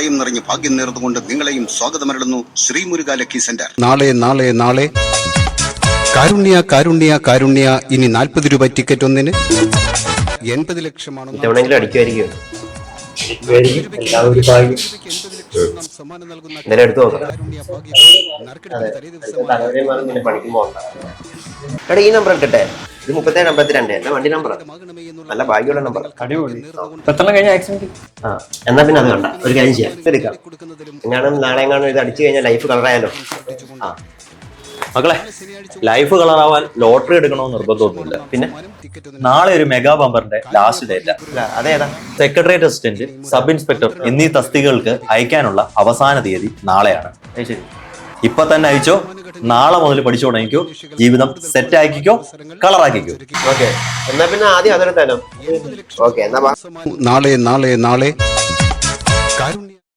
ഹൃദയം നിറഞ്ഞ ഭാഗ്യം നേർന്നുകൊണ്ട് നിങ്ങളെയും സ്വാഗതമരുളുന്നു ശ്രീമുരുക ലക്കി സെന്റർ. നാളെ കാരുണ്യ കാരുണ്യ കാരുണ്യ ഇനി 40 രൂപ ടിക്കറ്റ് ഒന്നിന് 80 ലക്ഷമാണ്. എടുത്തു നോക്കാം. ഈ നമ്പർ എടുക്കട്ടെ. ഇത് 3752 എന്റെ വണ്ടി നമ്പർ. നല്ല ഭാഗ്യമുള്ള നമ്പർ. എന്നാ പിന്നെ അത് വേണ്ട, ഒരു കാര്യം ചെയ്യാം, എടുക്കാം. എങ്ങാനും നാളെ എങ്ങാനും ഇത് അടിച്ചു കഴിഞ്ഞാൽ ലൈഫ് കളറായാലോ. മക്കളെ, ലൈഫ് കളറാവാൻ ലോട്ടറി എടുക്കണമെന്ന് നിർബന്ധമൊന്നുമില്ല. പിന്നെ നാളെ ഒരു മെഗാ ബമ്പറിന്റെ ലാസ്റ്റ് ഡേറ്റ്. അതേതാ? സെക്രട്ടേറിയറ്റ് അസിസ്റ്റന്റ്, സബ് ഇൻസ്പെക്ടർ എന്നീ തസ്തികകൾക്ക് അയക്കാനുള്ള അവസാന തീയതി നാളെയാണ്. ഇപ്പൊ തന്നെ അയച്ചോ, നാളെ മുതൽ പഠിച്ചു തുടങ്ങിക്കോ, ജീവിതം സെറ്റ് ആക്കിക്കോ, കളറാക്കിക്കോ. ഓക്കെ, എന്നാ പിന്നെ ആദ്യം അതെടുത്താലോ. ഓക്കെ, എന്നാ നാളെ കാരുണ്യ